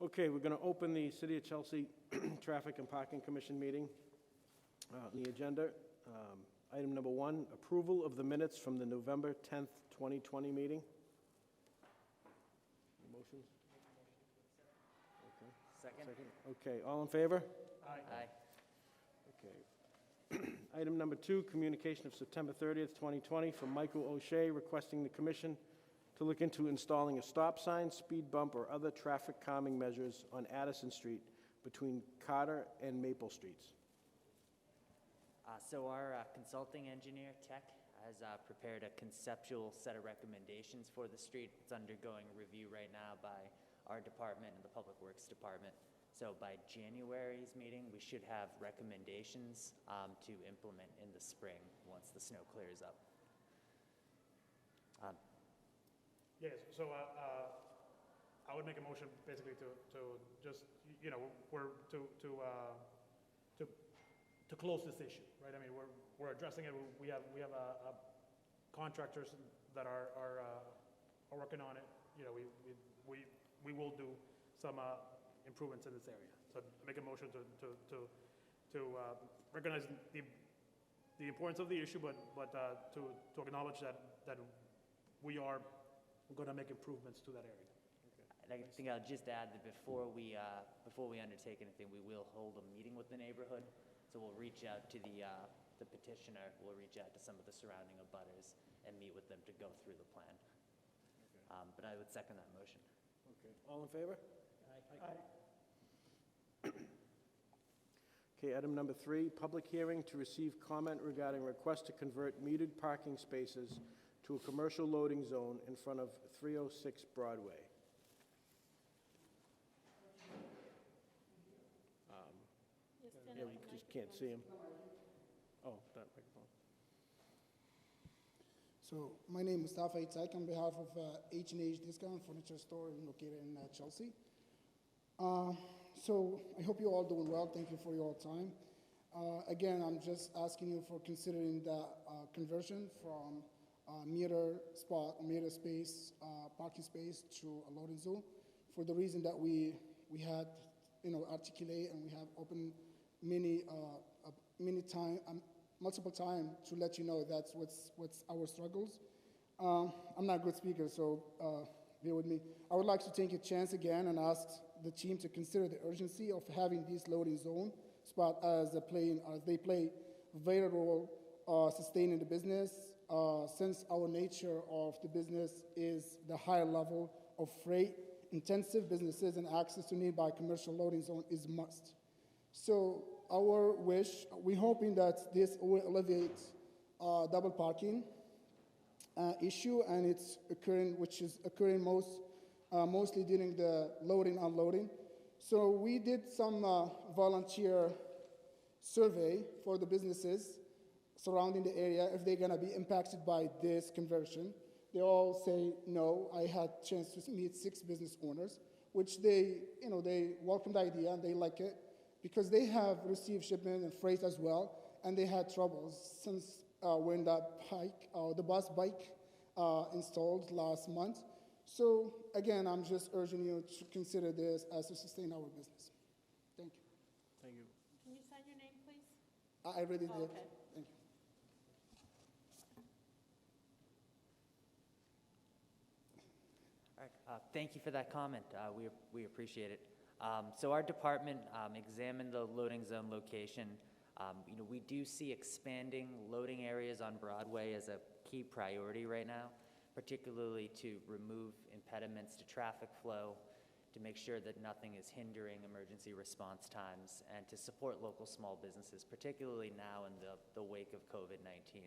Okay, we're going to open the City of Chelsea Traffic and Parking Commission meeting. On the agenda, item number 1, approval of the minutes from the November 10th, 2020 meeting. Motions? Okay. Second. Okay, all in favor? Aye. Okay. Item number 2, communication of September 30th, 2020, from Michael O'Shea requesting the commission to look into installing a stop sign, speed bump, or other traffic calming measures on Addison Street between Carter and Maple Streets. So our consulting engineer, Tech, has prepared a conceptual set of recommendations for the street. It's undergoing review right now by our department and the Public Works Department. So by January's meeting, we should have recommendations to implement in the spring once the snow clears up. Yes, so I would make a motion basically to just, you know, to close this issue, right? I mean, we're addressing it. We have contractors that are working on it. You know, we will do some improvements in this area. So make a motion to recognize the importance of the issue, but to acknowledge that we are going to make improvements to that area. And I think I'll just add that before we undertake anything, we will hold a meeting with the neighborhood. So we'll reach out to the petitioner, we'll reach out to some of the surrounding abutters and meet with them to go through the plan. Okay. But I would second that motion. Okay, all in favor? Aye. Okay, item number 3, public hearing to receive comment regarding request to convert metered parking spaces to a commercial loading zone in front of 306 Broadway. Yeah, we just can't see him. Oh, that microphone. So my name is Mustafa Itzak on behalf of H&H Discount Furniture Store located in Chelsea. So I hope you're all doing well. Thank you for your time. Again, I'm just asking you for considering the conversion from meter space, parking space to a loading zone for the reason that we had, articulate and we have open multiple time to let you know that's what's our struggles. I'm not a good speaker, so bear with me. I would like to take a chance again and ask the team to consider the urgency of having this loading zone spot as they play a vital role sustaining the business, since our nature of the business is the higher level of freight intensive businesses and access to nearby commercial loading zone is must. So our wish, we're hoping that this will alleviate double parking issue, and which is occurring mostly during the loading, unloading. So we did some volunteer survey for the businesses surrounding the area if they're gonna be impacted by this conversion. They all say no. I had a chance to meet 6 business owners, which they welcomed the idea and they like it because they have received shipment and freight as well, and they had troubles since when the bus bike installed last month. So again, I'm just urging you to consider this as to sustain our business. Thank you. Thank you. Can you sign your name, please? I already did. Okay. Thank you. All right, thank you for that comment. We appreciate it. So our department examined the loading zone location. We do see expanding loading areas on Broadway as a key priority right now, particularly to remove impediments to traffic flow, to make sure that nothing is hindering emergency response times, and to support local small businesses, particularly now in the wake of COVID-19.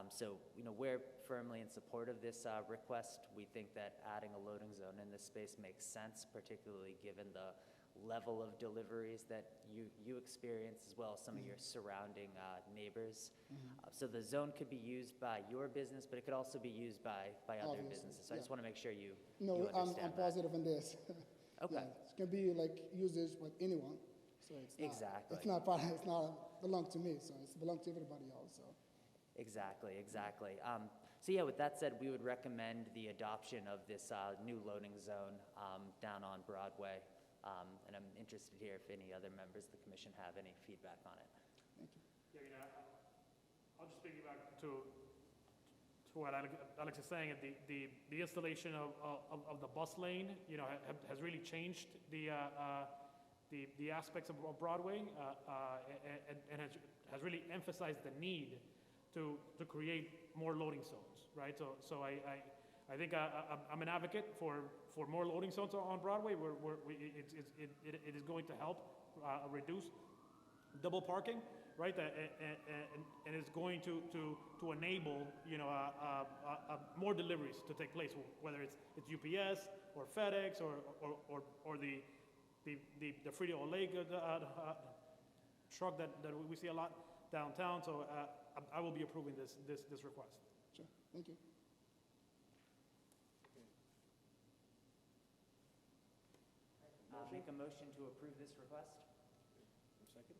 So, we're firmly in support of this request. We think that adding a loading zone in this space makes sense, particularly given the level of deliveries that you experience, as well as some of your surrounding neighbors. So the zone could be used by your business, but it could also be used by other Obviously, businesses. So I just want to make sure you No, understand I'm that. positive on this. Okay. Yeah, it can be like usage by anyone. So it's not, Exactly. It's not belong to me. So it's belong to everybody else. So. Exactly. So yeah, with that said, we would recommend the adoption of this new loading zone down on Broadway. And I'm interested here if any other members of the commission have any feedback on it. Thank you. Yeah, I'll just piggyback to what Alex is saying. The installation of the bus lane, has really changed the aspects of Broadway, and has really emphasized the need to create more loading zones, right? So I think I'm an advocate for more loading zones on Broadway. It is going to help reduce double parking, right? And it's going to enable, more deliveries to take place, whether it's UPS or FedEx or the Frito-Lay truck that we see a lot downtown. So I will be approving this request. Sure. Thank you. Make a motion to approve this request. Second?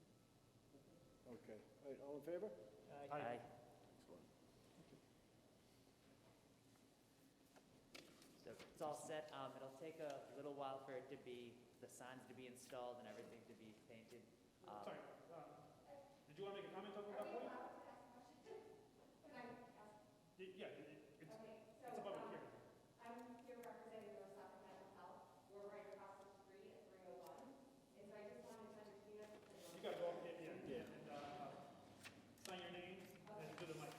Okay. All right, all in favor? Aye. Excellent. So it's all set. It'll take a little while for the signs to be installed and everything to be painted. Sorry, did you want to make a comment on that point? Yeah, it's a public hearing. I'm here representing North Suffolk Mental Health. We're right across the street at 301. And so I just wanted to understand. You got to go up, yeah. And sign your name and do the mic.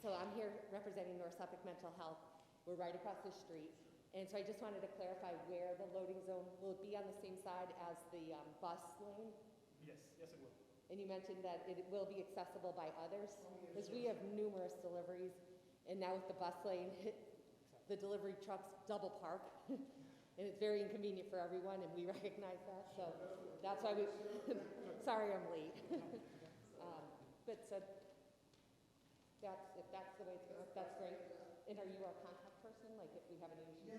So I'm here representing North Suffolk Mental Health. We're right across the street. And so I just wanted to clarify where the loading zone will be on the same side as the bus lane. Yes, it will. And you mentioned that it will be accessible by others, because we have numerous deliveries, and now with the bus lane, the delivery trucks double park, and it's very inconvenient for everyone, and we recognize that, so that's why we, sorry I'm late. But so, if that's the way it's going, that's great. And are you our contact person, like if we have any issues?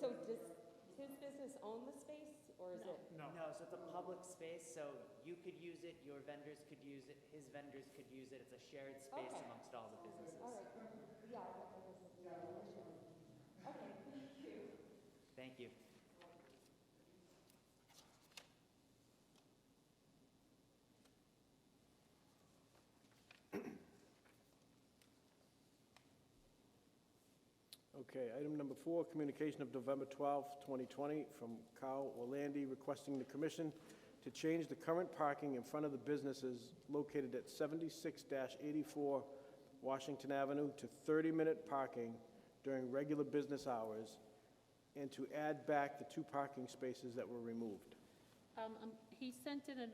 So does his business own the space, or is it? No. No, so it's a public space, so you could use it, your vendors could use it, his vendors could use it. It's a shared space Okay. amongst all the businesses. All right, yeah, I thought that was an issue. Okay, thank you. Thank you. Okay, item number 4, communication of November 12, 2020, from Carl Orlandi requesting the commission to change the current parking in front of the businesses located at 76-84 Washington Avenue to 30-minute parking during regular business hours, and to add back the 2 parking spaces that were removed. He sent in a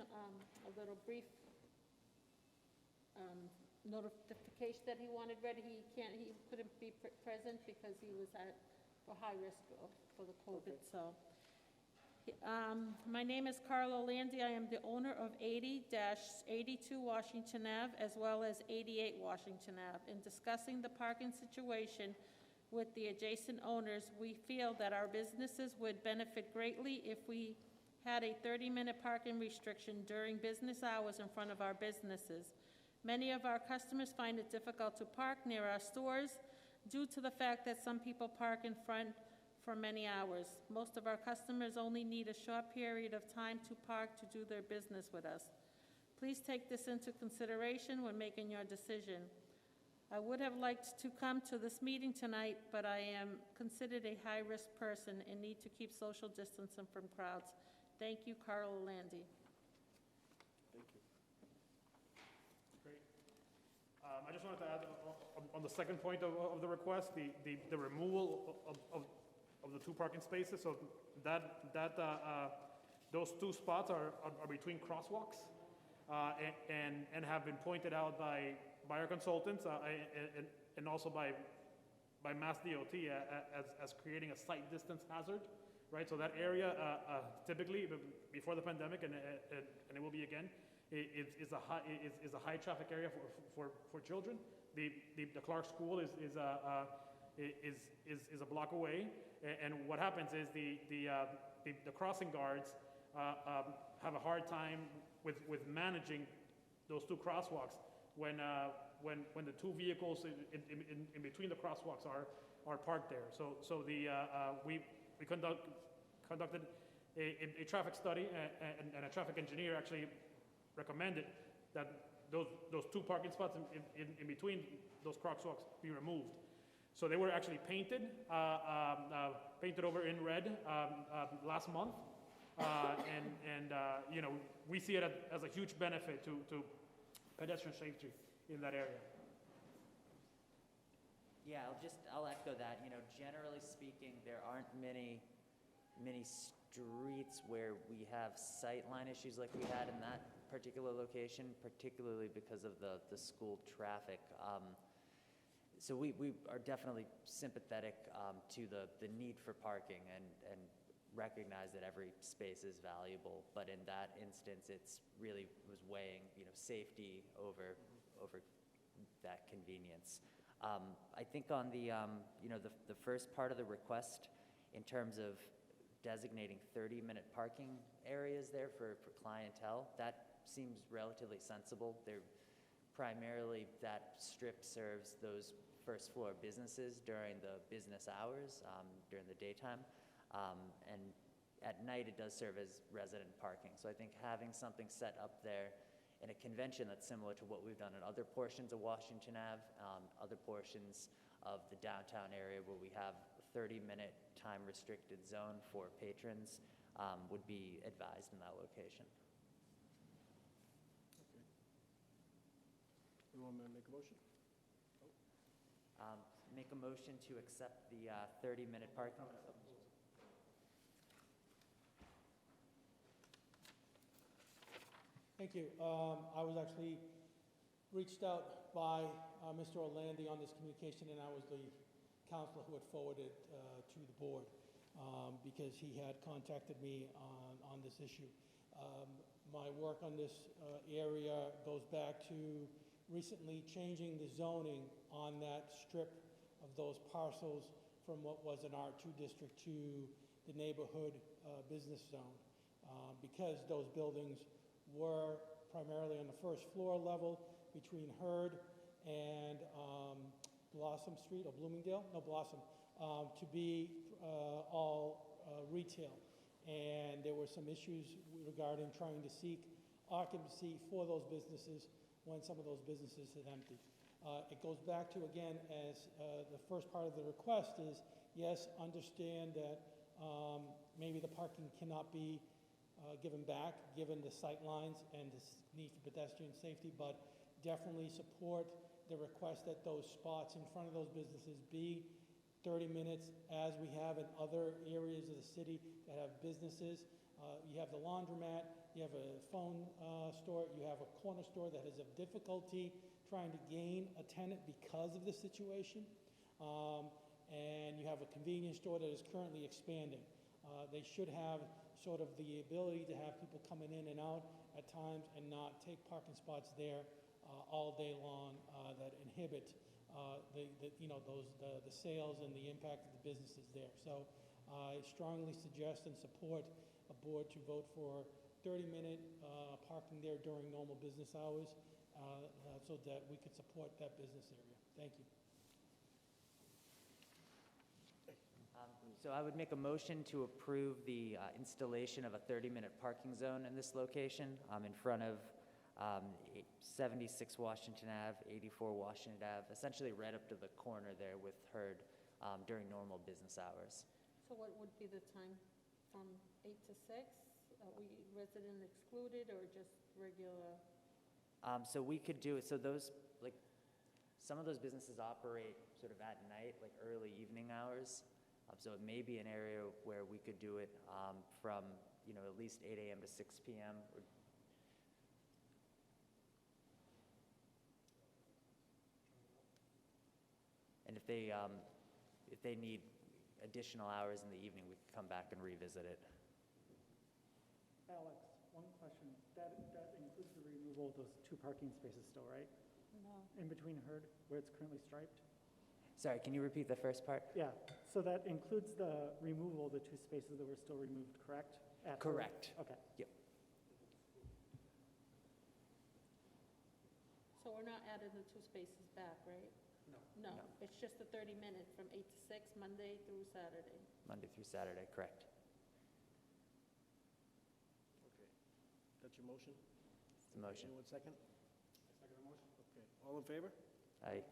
little brief notification that he wanted ready. He couldn't be present because he was for high risk for the COVID, so. My name is Carla Landy. I am the owner of 80-82 Washington Ave, as well as 88 Washington Ave. In discussing the parking situation with the adjacent owners, we feel that our businesses would benefit greatly if we had a 30-minute parking restriction during business hours in front of our businesses. Many of our customers find it difficult to park near our stores due to the fact that some people park in front for many hours. Most of our customers only need a short period of time to park to do their business with us. Please take this into consideration when making your decision. I would have liked to come to this meeting tonight, but I am considered a high-risk person and need to keep social distancing from crowds. Thank you, Carl Landy. Thank you. Great. I just wanted to add on the second point of the request, the removal of the 2 parking spaces. So those 2 spots are between crosswalks, and have been pointed out by our consultants and also by Mass DOT as creating a sight distance hazard, right? So that area typically before the pandemic, and it will be again, is a high traffic area for children. The Clark School is a block away, and what happens is the crossing guards have a hard time with managing those 2 crosswalks when the 2 vehicles in between the crosswalks are parked there. So we conducted a traffic study, and a traffic engineer actually recommended that those two parking spots in between those crosswalks be removed. So they were actually painted over in red last month, and you know, we see it as a huge benefit to pedestrian safety in that area. Yeah, I'll echo that. You know, generally speaking, there aren't many streets where we have sightline issues like we had in that particular location, particularly because of the school traffic. So we are definitely sympathetic to the need for parking and recognize that every space is valuable. But in that instance, it's really was weighing, you know, safety over that convenience. I think on the, you know, the first part of the request in terms of designating 30-minute parking areas there for clientele, that seems relatively sensible. They're primarily, that strip serves those first floor businesses during the business hours, during the daytime. And at night, it does serve as resident parking. So I think having something set up there in a convention that's similar to what we've done in other portions of Washington Ave, other portions of the downtown area where we have a 30-minute time-restricted zone for patrons, would be advised in that location. You want me to make a motion? Make a motion to accept the 30-minute parking. Thank you. I was actually reached out by Mr. Orlandi on this communication, and I was the counselor who had forwarded to the board because he had contacted me on this issue. My work on this area goes back to recently changing the zoning on that strip of those parcels from what was an R2 district to the neighborhood business zone. Because those buildings were primarily on the first floor level between Hurd and Blossom Street, or Bloomingdale? No, Blossom, to be all retail. And there were some issues regarding trying to seek occupancy for those businesses when some of those businesses had emptied. It goes back to, again, as the first part of the request is, yes, understand that maybe the parking cannot be given back, given the sight lines and the need for pedestrian safety, but definitely support the request that those spots in front of those businesses be 30 minutes, as we have in other areas of the city that have businesses. You have the laundromat, you have a phone store, you have a corner store that has a difficulty trying to gain a tenant because of the situation, and you have a convenience store that is currently expanding. They should have sort of the ability to have people coming in and out at times and not take parking spots there all day long that inhibit the sales and the impact of the businesses there. So I strongly suggest and support a board to vote for 30-minute parking there during normal business hours so that we could support that business area. Thank you. So I would make a motion to approve the installation of a 30-minute parking zone in this location in front of 76 Washington Ave, 84 Washington Ave, essentially right up to the corner there with Hurd during normal business hours. So what would be the time, from 8 to 6? Are we resident excluded or just regular? So we could do it, so those, like, some of those businesses operate sort of at night, like early evening hours. So it may be an area where we could do it from, you know, at least 8 a.m. to 6 p.m. And if they need additional hours in the evening, we can come back and revisit it. Alex, one question. That includes the removal of those 2 parking spaces still, right? No. In between Hurd, where it's currently striped? Sorry, can you repeat the first part? Yeah, so that includes the removal of the 2 spaces that were still removed, correct? At Hurd? Correct. Okay. Yep. So we're not adding the 2 spaces back, right? No, it's just the 30 minutes from 8 to 6, Monday through Saturday. Monday through Saturday, correct. Okay. That's your motion? It's the motion. Anyone second? Second the motion. Okay. All in favor? Aye.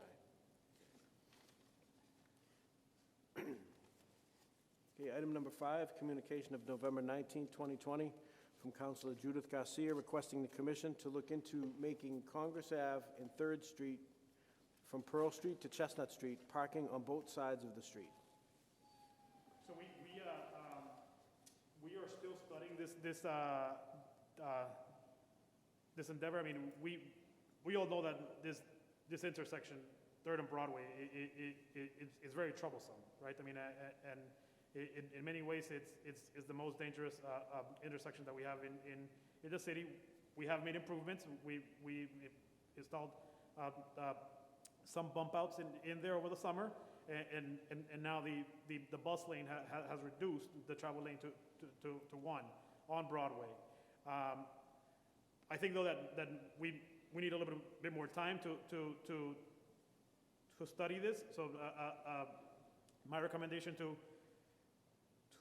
Okay, item number 5, communication of November 19, 2020, from Councilor Judith Garcia requesting the commission to look into making Congress Ave and 3rd Street from Pearl Street to Chestnut Street, parking on both sides of the street. So we are still studying this endeavor. I mean, we all know that this intersection, 3rd and Broadway, is very troublesome, right? I mean, and in many ways, it's the most dangerous intersection that we have in the city. We have made improvements. We installed some bump outs in there over the summer, and now the bus lane has reduced the travel lane to 1 on Broadway. I think though that we need a little bit more time to study this. So my recommendation to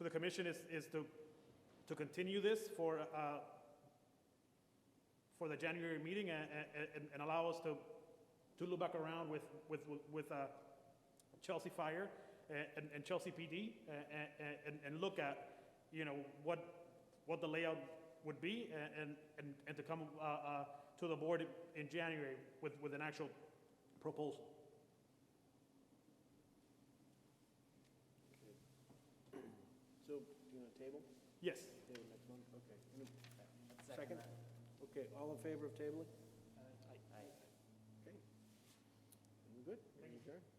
the commission is to continue this for the January meeting and allow us to look back around with Chelsea Fire and Chelsea PD and look at, you know, what the layout would be and to come to the board in January with an actual proposal. So, do you want to table? Yes. Table next one? Okay. Second? Okay, all in favor of tabling? Aye. Okay. We good? Thank you.